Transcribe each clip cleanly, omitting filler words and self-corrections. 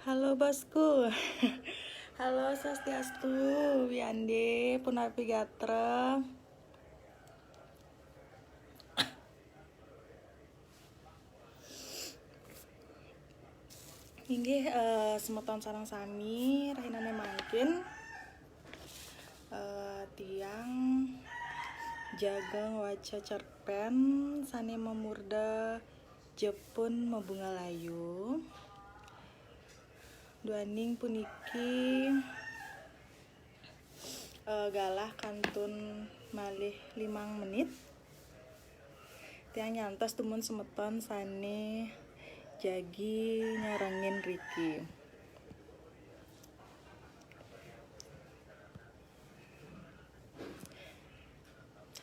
Halo bosku. Halo Swastiastu, Wiande, Punapi Gatra. Inggih semeton sareng sami rahinane mangkin tiang jageng waca cerpen sane memurda Jepun mebunga layu. Duaning puniki galah kantun malih 5 menit. Tiang nyantos tumun semeton sane jagi nyarengin Riki.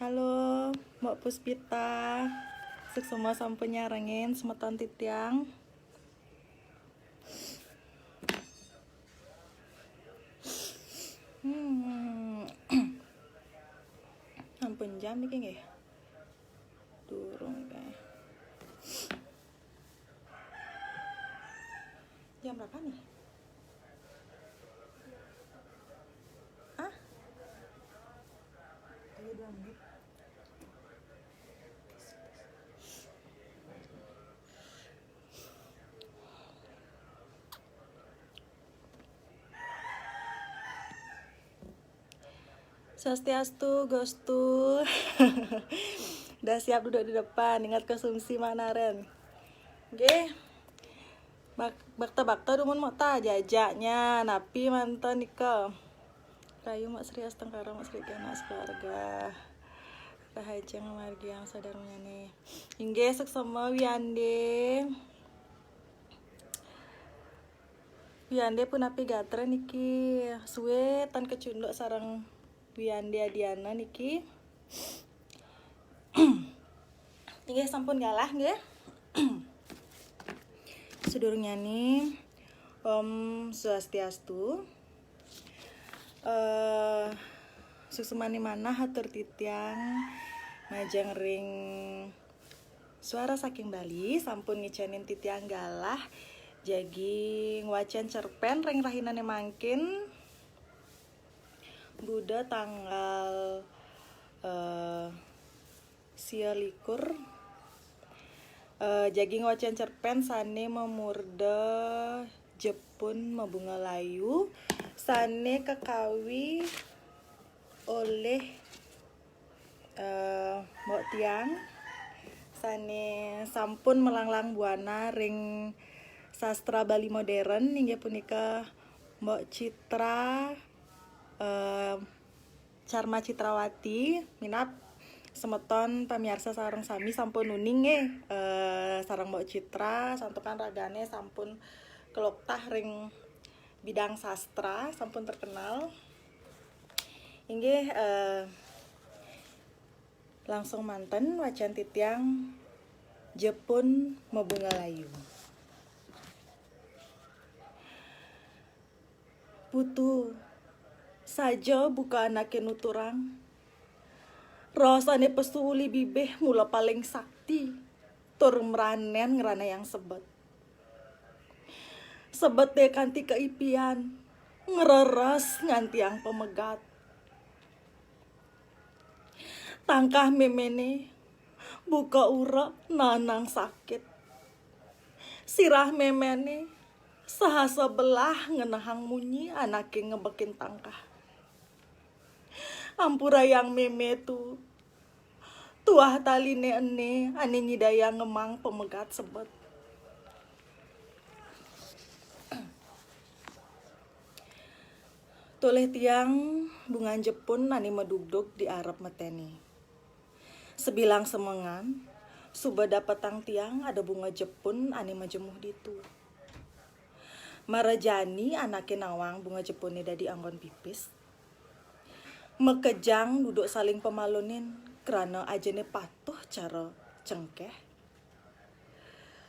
Halo Mbak Puspita, semua sampun nyarengin semeton titiang. Ampun jam iki nggih. Durung kae. Jam berapa nih? Ayo 2 menit. Swastiastu, Gostu. Udah siap duduk di depan, ingat konsumsi manaren. Nggih. Bakta dumun mota jajaknya, napi mantan nika. Rayu mak Sri Astengkara, mak Sri Gana sekeluarga. Rahajeng margi yang sadarnya nih. Inggih seksama Wiande. Wiande Punapi Gatra niki suwe tan kecunduk sareng Wiande Adiana niki. Nggih sampun galah nggih. Sedurungnya nih Om Swastiastu. Susumani mana hatur titiang majang ring suara saking Bali sampun ngicanin titiang galah jagi ngwacan cerpen ring rahinane mangkin Buddha tanggal sialikur jagi ngwacan cerpen sane memurda Jepun mebunga layu sane kekawi oleh Mbok Tiang sane sampun melanglang buana ring sastra Bali modern inggih punika Mbok Citra Charma Citrawati minap semeton pamirsa sareng sami sampun nuning nggih sareng Mbok Citra santukan ragane sampun keloktah ring bidang sastra sampun terkenal. Inggih langsung manten wacan titiang Jepun mebunga layu. Putu saja buka anake nuturang. Rasane pesu uli bibeh mula paling sakti tur meranen ngerana yang sebet. Sebet deh kanti keipian ngereres nganti yang pemegat. Tangkah memene buka ura nanang sakit. Sirah memene sahasa belah ngenahang munyi anake ngebekin tangkah. Ampura yang meme tu tuah taline ene ane nyidaya ngemang pemegat sebet. Toleh tiang bunga Jepun ane medugdug di Arab meteni. Sebilang semengan, suba dapatang tiang ada bunga Jepun ane majemuh ditu. Marajani anake nawang bunga Jepun dadi anggon pipis. Mekejang duduk saling pemalunin kerana ajene patuh cara cengkeh.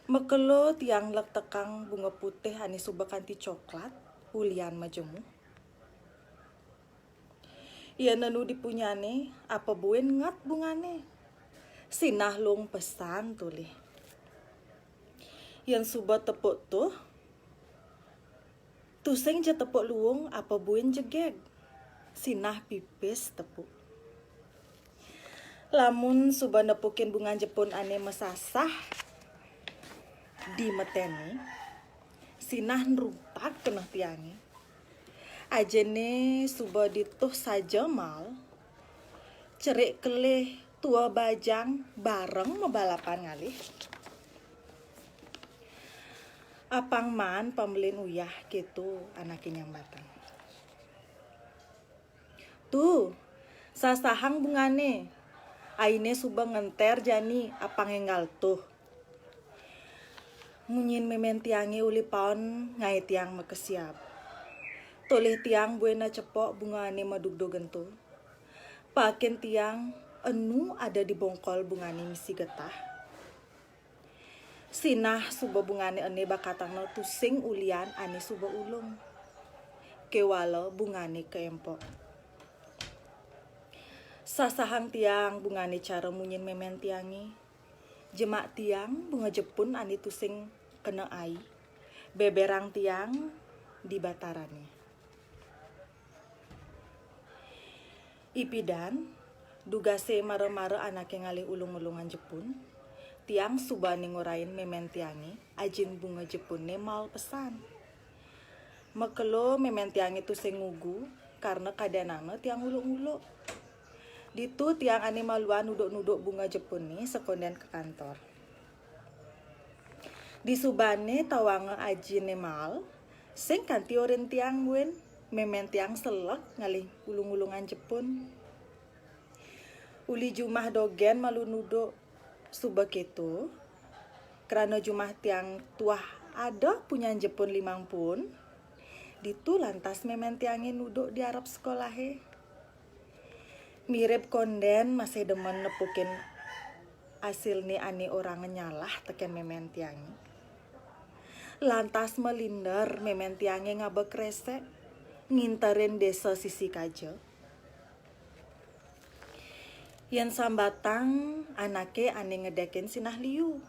Mekelo tiang lek tekang bunga putih ane suba kanti coklat ulian majemuh. Ia nenu dipunyane apa buen ngat bungane. Sinah long pesan tulih. Yang suba tepuk tuh Tusing je tepuk luung apa buin jegeg. Sinah pipis tepuk. Lamun suba nepukin bunga Jepun ane mesasah di meteni. Sinah nrupak keneh tiange. Ajene suba dituh saja mal. Cerik kelih tua bajang bareng membalapan ngalih. Apang man pembelin uyah gitu anaknya nyambatan. Tuh, sasahang bungane. Aine suba ngenter jani apang enggal tuh. Munyin memen tiange uli paon ngai tiang makesiap. Toleh tiang buena cepok bungane madugdo gento. Paken tiang enu ada di bongkol bungane misi getah. Sinah suba bungane ene bakatangno tusing ulian ane suba ulung. Kewala bungane keempok. Sasahang tiang bungane cara munyin memen tiangi. Jemak tiang bunga Jepun ane tusing kena ai. Beberang tiang di batarane. Ipidan dugase mare-mare anake ngalih ulung-ulungan Jepun. Tiang subane ngurain memen tiangi ajin bunga Jepun ne mal pesan. Mekelo memen tiangi tusing ngugu karena kadanana tiang uluk-uluk. Ditu tiang ane maluan nuduk-nuduk bunga Jepun ni sekonden ke kantor. Di subane tawange aji nemal, sing kanti orin tiang buen, memen tiang selek ngalih ulung-ulungan Jepun. Uli jumah dogen malu nuduk suba ketu, karena jumah tiang tuah ada punya Jepun 5 pun, ditu lantas memen tiangin nuduk di Arab sekolahe. Mirip konden masih demen nepukin asil ni ane orang nyalah teken memen tiangi. Lantas melinder memen tiangi ngabek resek nginterin desa sisi kaja. Yen sambatang anake ane ngedekin sinah liu.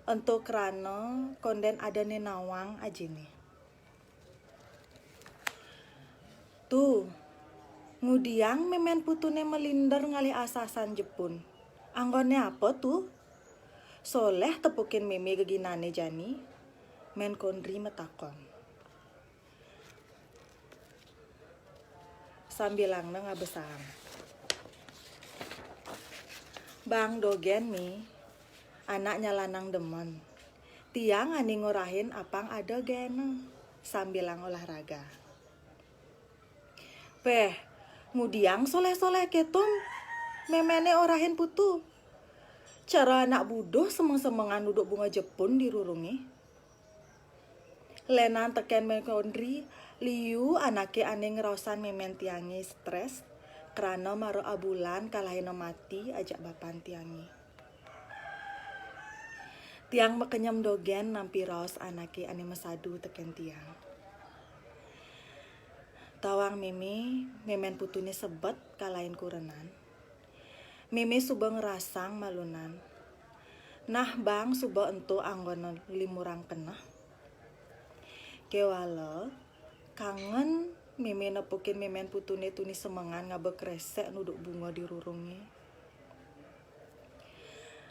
Untuk kerana konden ada nenawang ajine. Tuh, ngudiang memen putune melinder ngalih asasan Jepun. Anggone apa tuh? Soleh tepukin meme geginane jani. Men kondri metakon. Sambilang na ngabesang. Bang dogen mi, anaknya lanang demen. Tiang ane ngurahin apang ada gene. Sambilang olahraga. Peh, ngudiang soleh-soleh ketum, memene orahin putu. Cara anak budoh semeng-semengan duduk bunga Jepun dirurungi. Lenan teken mekondri, liu anake ane ngerausan memen tiangi stres, karena maro abulan kalahina mati ajak bapan tiangi. Tiang mekenyam dogen nampi raos anake ane mesadu teken tiang. Tawang meme, memen putune sebet kalahin kurenan. Meme suba ngerasang malunan. Nah bang suba ento anggono limurang kenah. Kewala, kangen meme nepukin memen putune tuni semengan ngabek resek nuduk bunga dirurungi.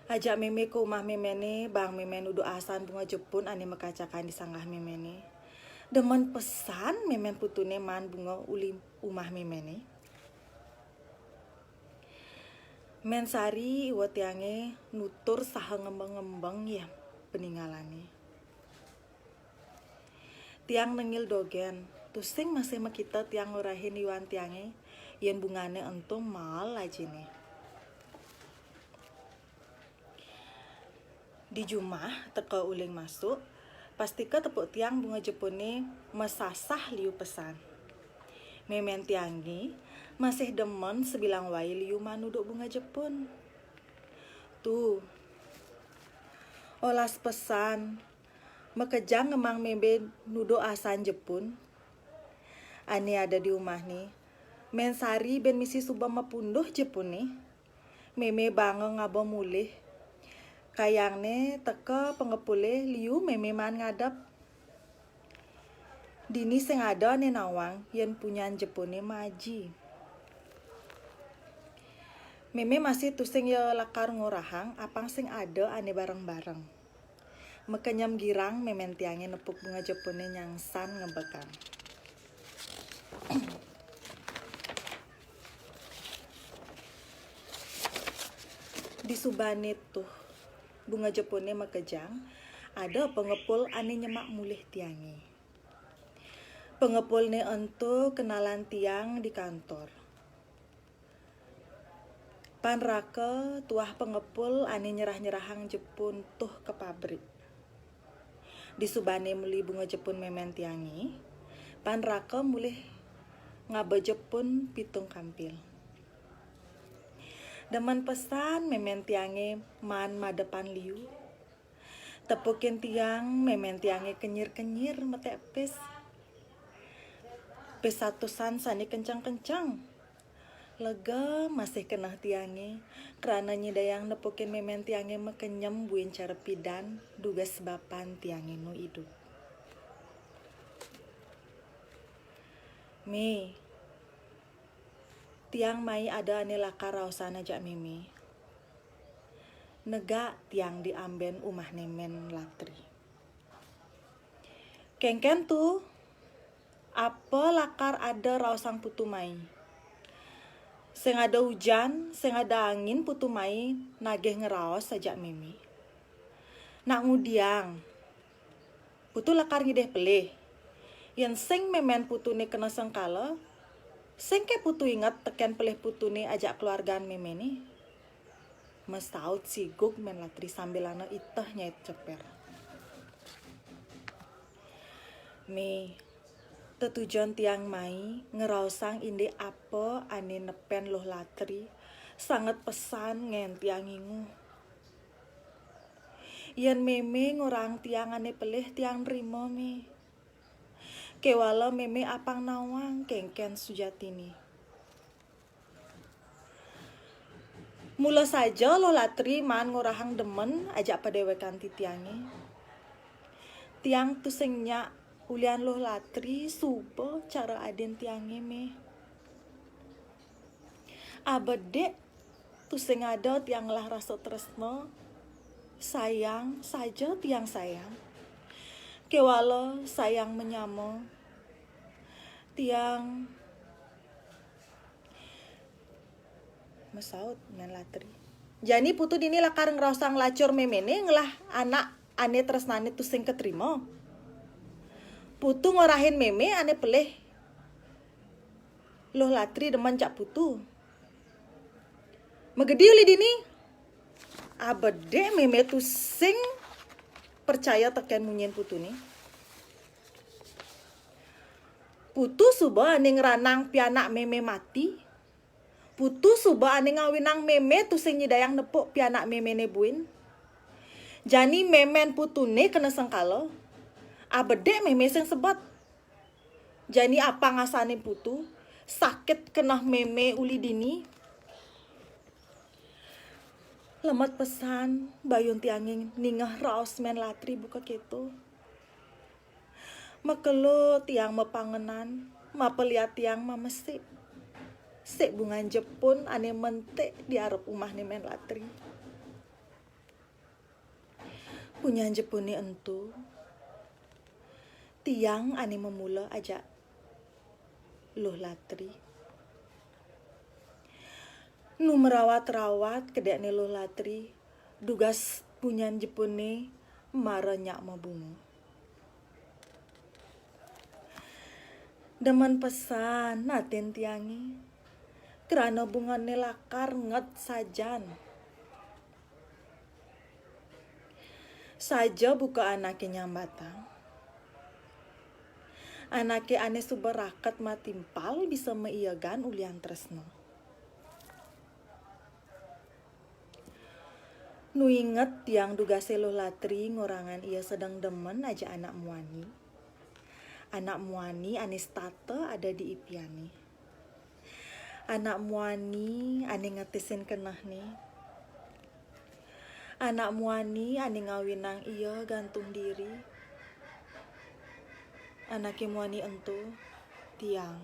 Ajak meme ke rumah memene, bang meme nuduk asan bunga Jepun ane mekacakan di sanggah memene. Demen pesan memen putune man bunga uli umah memene. Mensari iwa tiange nutur saha ngembang-ngembang ya peninggalane. Tiang nengil dogen, tusing masih makita tiang ngurahin iwan tiange, yen bungane entung mal ajine. Di Jumah teka uling masuk, pastika tepuk tiang bunga Jepune mesasah liu pesan. Memen tiangi masih demen sebilang wai liu manuduk bunga Jepun. Tuh, olas pesan, mekejang ngemang mebe nuduk asan Jepun. Ani ada di rumah nih, mensari ben misi suba mapunduh Jepun nih. Meme bange ngabo mulih. Kayangne teka pengepule liu meme man ngadap. Dini sing ada ane nawang yen punyan Jepone maji. Meme masih tusing ya lakar ngorahang apang sing ada ane bareng-bareng. Mekenyam girang memen tiange nepuk bunga Jepone nyangsan ngebekang. Di subane tuh bunga Jepone mekejang, ada pengepul ane nyemak mulih tiange. Pengepul ne entu kenalan tiang di kantor. Pan raka tuah pengepul ane nyerah-nyerahang Jepun tuh ke pabrik. Di subane muli bunga Jepun memen tiange, pan raka mulih ngabe Jepun pitung kampil. Demen pesan memen tiange man madepan liu. Tepukin tiang memen tiange kenyir-kenyir metek pes. Pes satusan sani kencang-kencang. Lega masih kenah tiange kerana nyidayang nepukin memen tiange mekenyem buin cara pidan duga sebapan tiange no hidup. Tiang mai ada ane lakar rausana jak meme. Nega tiang diamben umah nemen latri. Kengken tuh apa lakar ada rausang putu mai. Sing ada hujan, sing ada angin putu mai nageh ngeraos sajak meme. Nak ngudiang. Putu lakar ngideh pelih. Yang sing memen putu ni kena sengkala. Sing ke putu ingat teken pelih putu ni ajak keluargaan meme ni. Mestaut siguk men latri sambil ana itah nyait ceper. Tetujuan tiang mai ngerausang inde apa ane nepen loh latri sangat pesan ngen tiang ingu. Yen meme ngurang tiang ane pelih tiang rimo Kewala meme apang nawang kengken sujatini. Mula saja lo latri man ngurahang demen ajak padewekan ti tiange. Tiang tu sengnya ulian lo latri suba cara aden tiange Abedek tu sing ada tiang lah rasa tresno. Sayang saja tiang sayang. Kewala sayang menyamo. Tiang mesaut men latri. Jani putu dini lakar ngerosang lacur memene ngelah anak ane tresnane tu sing ketrimo. Putu ngorahin meme ane pelih. Loh latri demen cak putu. Megedi uli dini. Abede meme tu sing percaya teken munyen putu ni. Putu suba ane ngeranang pianak meme mati. Putu suba ane ngawinang meme tu sing nyidayang nepuk pianak meme ne buin. Jani memen putu ne kena sengkala. Abede meme sing sebat. Jani apa ngasane putu sakit kena meme uli dini. Lemat pesan bayun tianging ningah raos men latri buka keto. Makelo tiang mepangenan, mapeliat tiang mamesik. Sek bungan Jepun ane mentek di arep umah ni men latri. Punyan Jepun ni entu. Tiang ane memula ajak loh latri. Nu merawat-rawat kedek ni loh latri. Dugas punyan Jepun ni maranyak mabungu. Demen pesan naten tiangi. Kerana bunga ni lakar nget sajan. Saja buka anaknya nyambatang. Anake ane suberakat matimpal bisa meiyagan ulian tresno. Nu inget tiang dugase loh latri ngorangan ia sedang demen aja anak muani. Anak muani anis tata ada di ipiani. Anak muani ane ngetisin kenah ni. Anak muani ane ngawinang ia gantung diri. Anake muani entu tiang.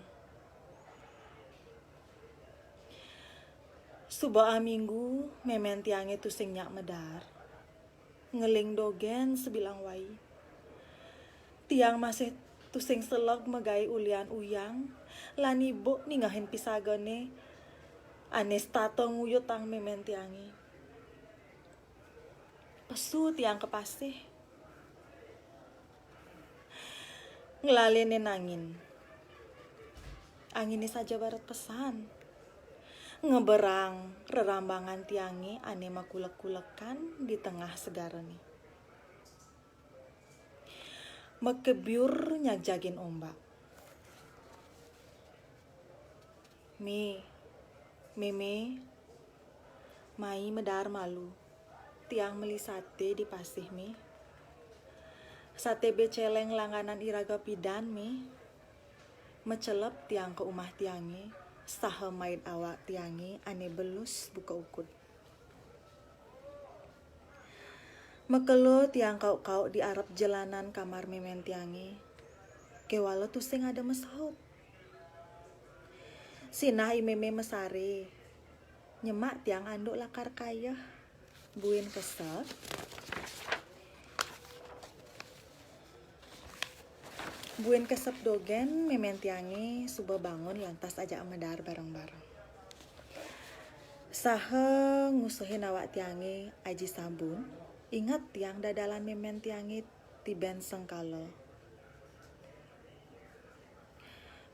Suba minggu memen tiange tu sing nyak medar. Ngeling dogen sebilang wai. Tiang masih tu sing selog megai ulian uyang. Lani bo ningahin pisagane. Anes tato nguyut tang memen tiange. Pesu tiang kepasih. Ngelalinin angin. Anginnya saja barat pesan. Ngeberang rerambangan tiange ane makulek-kulekan di tengah segara nih. Mekebyur nyak jagin ombak. Meme, mai medar malu. Tiang meli sate di pasih mi. Sate beceleng langganan iraga pidan mi. Mecelep tiang ke umah tiange. Saha main awak tiange ane belus buka ukut. Mekelo tiang kau di arep jalanan kamar memen tiange. Kewala tu sing ada mesaut. Sinah imeme mesare. Nyemak tiang anduk lakar kaya. Buin kesel. Buin kesep dogen memen tiange suba bangun lantas ajak medar bareng-bareng. Saha ngusuhin awak tiange aji sabun. Ingat tiang dadalan memen tiange tiben sengkala.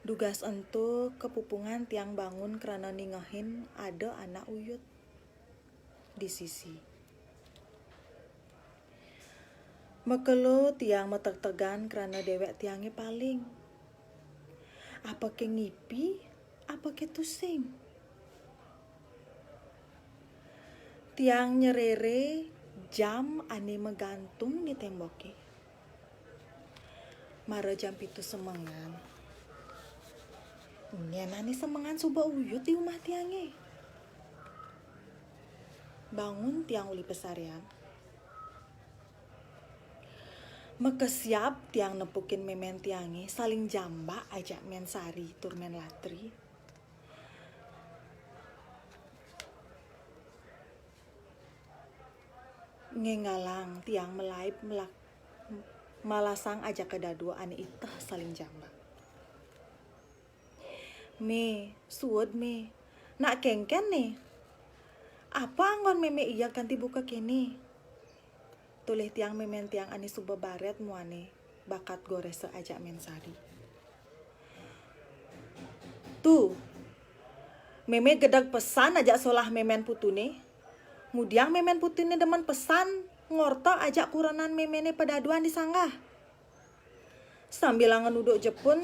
Dugas entu kepupungan tiang bangun karena ningahin ada anak uyut di sisi. Mekelo tiang metek-tegan karena dewek tiange paling. Apa ke ngipi, apa ke tusing. Tiang nyerere jam ane megantung di temboke. Mara jam pitu semengan. Nyen ane semengan suba uyut di rumah tiange. Bangun tiang uli pesarian. Mekesiap tiang nepukin memen tiange saling jamba ajak men sari tur men latri. Ngengalang tiang melaip malasang ajak kedadua ane itah saling jamba. Suod nak kengken nih. Apa anggon meme iya kanti buka kini? Tulih tiang memen tiang ane suba baret muane bakat gores ajak mensari. Tuh, meme gedag pesan ajak solah memen putune. Mudiang memen putune demen pesan ngorto ajak kuranan memene pedaduan disanggah. Sambil ngenuduk jepun,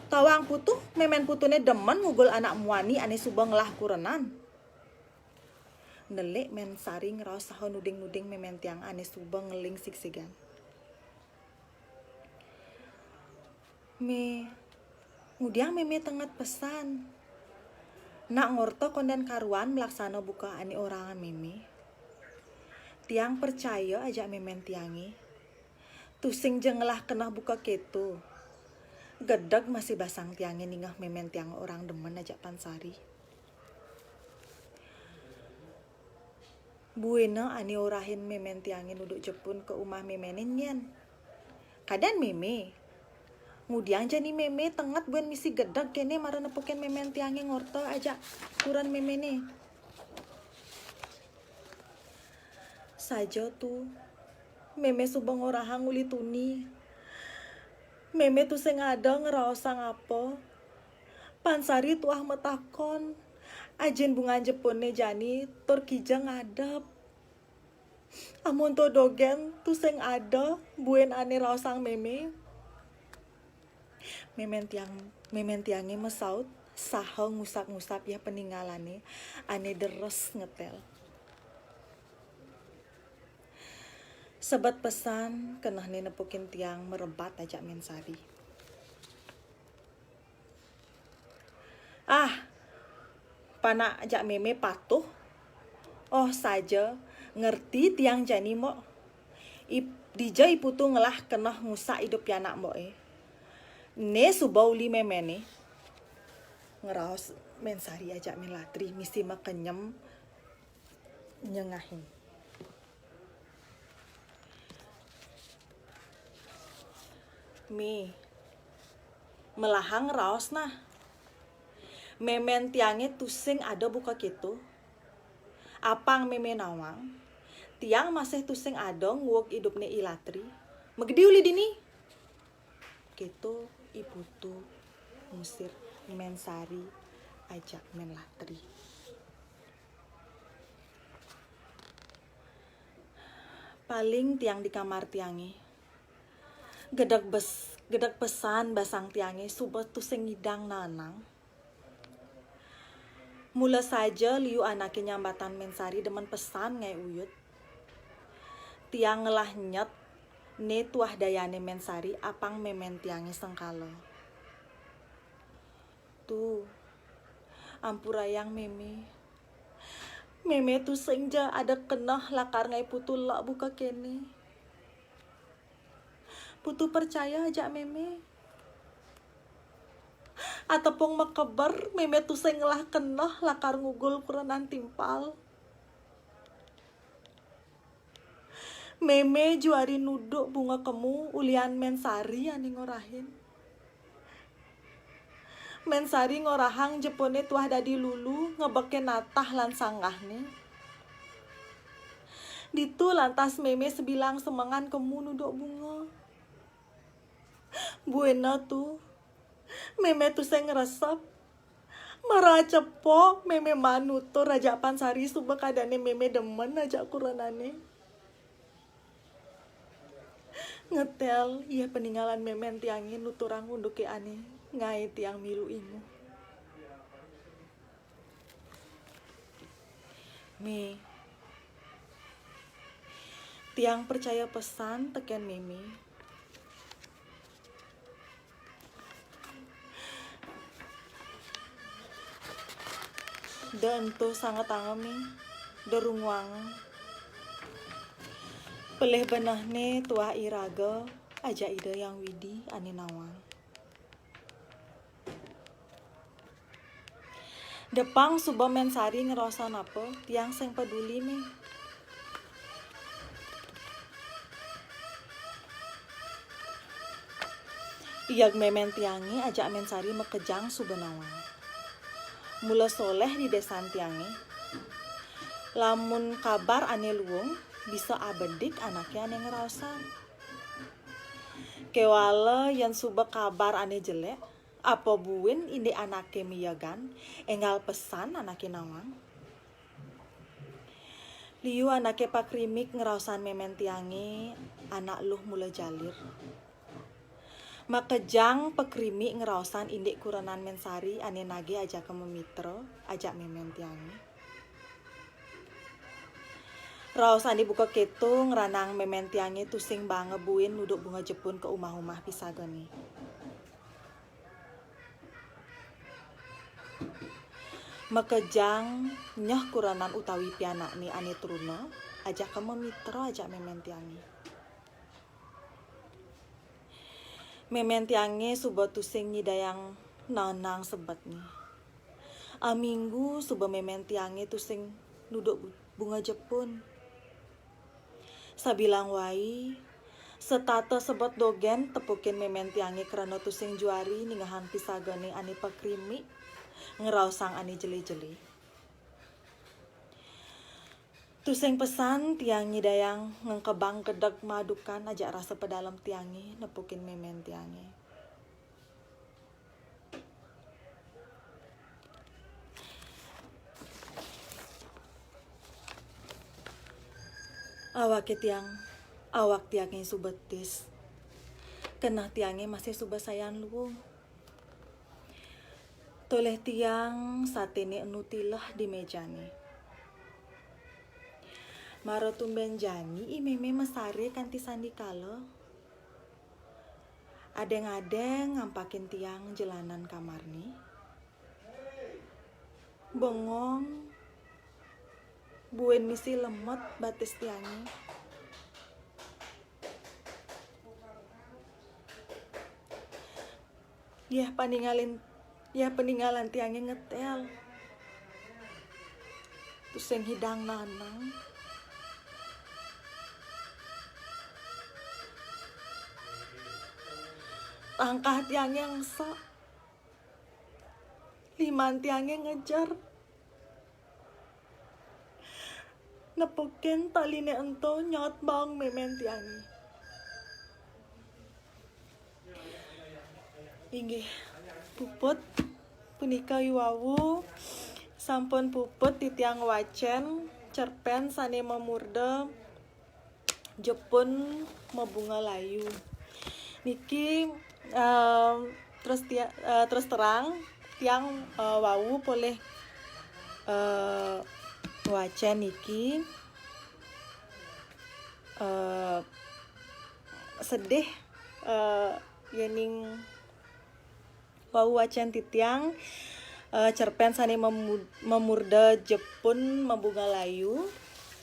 tawang putuh memen putune demen ngugul anak muani ane suba ngelah kuranan. Nelek men sari ngeraos saha nuding-nuding memen tiang ane suba ngeling siksigan. Mudiang meme tenget pesan. Nak ngorto kondan karuan melaksana buka ane orangan meme. Tiang percaya ajak memen tiange. Tusing jengelah kena buka keto. Gedag masih basang tiange ningah memen tiang orang demen ajak pansari. Buena ani orahin memen tiangin duduk jepun ke umah memene nyen. Kadan meme. Mudiang jani meme tengat buen misi gedag kene mara nepuken memen tiangin ngorto aja kuran memene. Saja tu meme subang orahang uli tuni. Meme tu sing ada ngeraosang apa. Pansari tuah metakon. Ajen bunga jepone jani tur kijang ngadep. Amun to dogen tu sing ada buen ane raosang meme. Memen tiange mesaut saha ngusap-ngusap ya peninggalane ane deres ngetel. Sebat pesan kenah nepukin tiang merebat ajak mensari. Pana ajak meme patuh. Oh saja ngerti tiang jani mo. Dija iputu ngelah kenah ngusak hidup anak mo Ne subauli memene ngeraos mensari aja melatri misi makenyem nyengahin. Mi melahang raos nah memen tiange tusing ada buka gitu apang meme nawang tiang masih tusing ada nguwok hidupnya ilatri megedi uli dini gitu ibu tuh musir mensari ajak menlatri. Paling tiang di kamar tiange gedak pesan basang tiange subet tusing ngidang nanang. Mula saja liu anaknya nyambatan mensari demen pesan ngai uyut. Tiang ngelah nyet ne tuah dayane mensari apang memen tiange sengkalo. Tuh ampurayang meme. Meme tuh senja ada kenah lakar ngai putu lak buka kene. Putu percaya aja meme. Atepung mekeber meme tuh sengelah kenah lakar ngugul kurenan timpal. Meme juari nuduk bunga kemu ulian mensari ani ngorahin. Mensari ngorahang jepone tuah dadi lulu ngebeke natah lan sanggahne. Ditu lantas meme sebilang semengan kemu nuduk bunga. Buena tuh. Meme tuh saya ngeresep. Marah cepok meme manutur raja pansari subek kadane meme demen aja kuranane. Ngetel iya peninggalan memen tiangin nuturang unduke aneh ngai tiang milu ingu. Me tiang percaya pesan teken meme. Dan tuh sangat angami derungwang peleh benahne tuah iraga aja ide yang widi ane nawang. Depang suba mensari ngerosan apa tiang seng peduli me. Iyag memen tiangi ajak mensari mekejang suba nawang. Mula soleh di desa tiange. Lamun kabar ane luung bisa abedik anaknya ane ngerosan. Kewala yang suba kabar ane jelek apa buin inde anake miyagan enggal pesan anake nawang. Liu anake pakrimik ngerosan memen tiange anak luh mula jalir. Makejang pekrimi ngerosan indik kuranan mensari ane nage aja ke memitra ajak memen tiange. Raosan dibuka keto ngeranang memen tiange tusing bange buin nuduk bunga jepun ke umah-umah pisagani. Makejang nyah kuranan utawi pianak ni ane truna ajak ke memitra ajak memen tiange. Memen tiange suba tusing nyidayang nanang sebat ni. Aminggu suba memen tiange tusing nuduk bunga jepun. Sabilang wai setata sebat dogen tepukin memen tiange kerana tusing juari ningahan pisagane ane pakrimi ngerausang ane jeli-jeli. Tusing pesan tiang nyidayang ngengkebang kedak madukan ajak rasa pedalam tiange nepukin memen tiange. Awak tiange subetis. Kenah tiange masih suba sayan luung. Toleh tiang satene enutilah di mejane. Maro tumben jani imeme mesare kanti sandi kala. Adeng-adeng ngampakin tiang jalanan kamar ni. Bengong. Buen misi lemot batis tiangi. peninggalan tiangnya ngetel. Terus yang hidang nanang. Langkah tiangnya ngesa. Liman tiangnya ngejar. Nepoken taline ento nyot bang memen tiangi. Inggih puput punika yuwawu sampun puput di tiang wacen cerpen sane memurde Jepun mebunga layu. Niki terus terang tiang wawu boleh wacen niki sedih yening wawu wacen titiang cerpen sane memurde Jepun membunga layu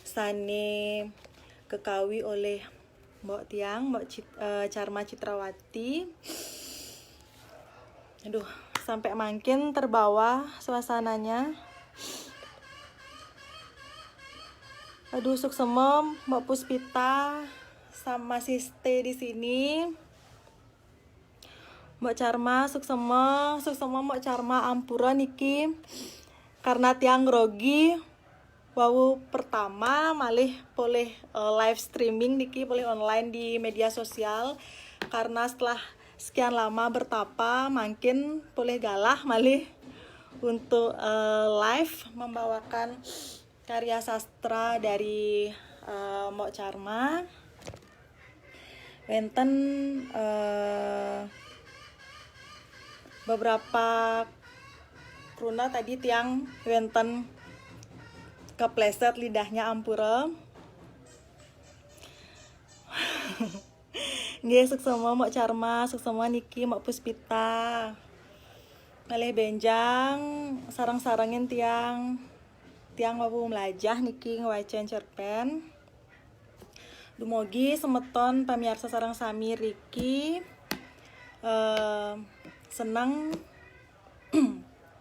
sane kekawi oleh Mbok Charma Citrawati. Aduh, sampai makin terbawa suasananya. Aduh, suksema Mbak Puspita sama si stay di sini. Mbak Charma, suksema Mbak Charma ampura niki karena tiang grogi wawu pertama malih boleh live streaming niki boleh online di media sosial karena setelah sekian lama bertapa makin boleh galah malih untuk live membawakan karya sastra dari Mbak Charma. Wenten beberapa kruna tadi tiang wenten kepleset lidahnya ampura. Nggih suksema Mbak Charma, suksema niki Mbak Puspita. Malih benjang sarang-sarangin tiang wawu melajah niki ngewacen cerpen. Dumugi semeton pamirsa sareng sami riki senang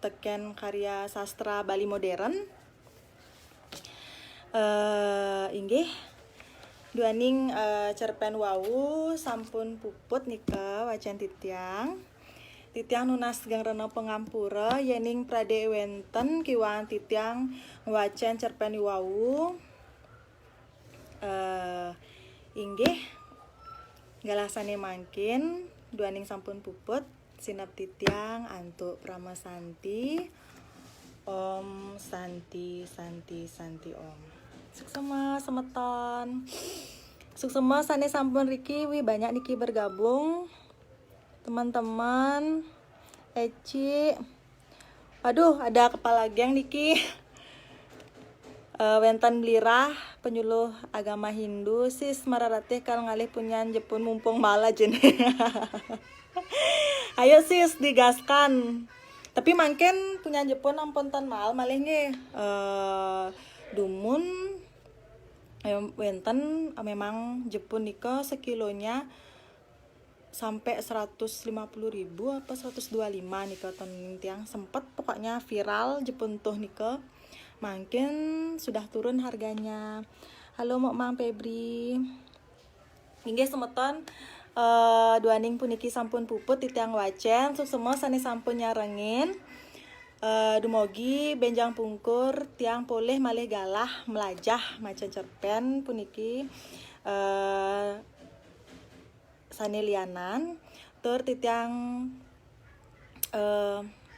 teken karya sastra Bali modern. Inggih duaning cerpen wawu sampun puput nika wacen titiang nunas gangrena pengampura yening prade wenten kiwan titiang wacen cerpen wawu. Inggih galasane mangkin duaning sampun puput sinap titiang antuk pramasanti Om Santi Om. Suksema semeton. Suksema sane sampun riki wi banyak niki bergabung. Teman-teman Eci. Aduh, ada kepala geng niki. Wentan Blirah penyuluh agama Hindu sis mararatih kal ngalih punyan Jepun mumpung malah jen. Ayo sis digaskan. Tapi mungkin punya Jepun ampun tan mal malih nggih dumun wenten memang Jepun nika sekilonya sampai 150.000 apa 125 nika ton tiang sempet pokoknya viral Jepun tuh nika mungkin sudah turun harganya. Halo Mang Febri. Inggih semeton duaning puniki sampun puput di tiang wacen semua sane sampun nyarengin dumogi benjang pungkur tiang poleh malih galah melajah macen cerpen puniki sane lianan tur titiang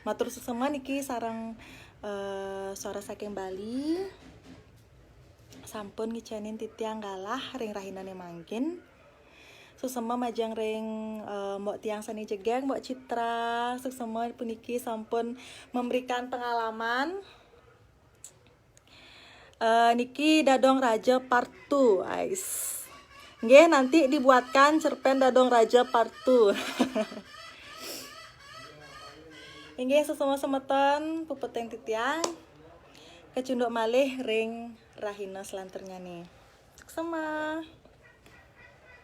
matur susema niki sareng suara saking Bali sampun ngicenin titiang galah ring rahinane mangkin susema majang ring Mbok tiang sani jegeng Mbok Citra susema puniki sampun memberikan pengalaman niki Dadong Raja part 2 guys. Nggih nanti dibuatkan cerpen Dadong Raja part 2. Nggih susema semeton pupeteng titiang kecunduk malih ring rahina selanternya nih. Susema.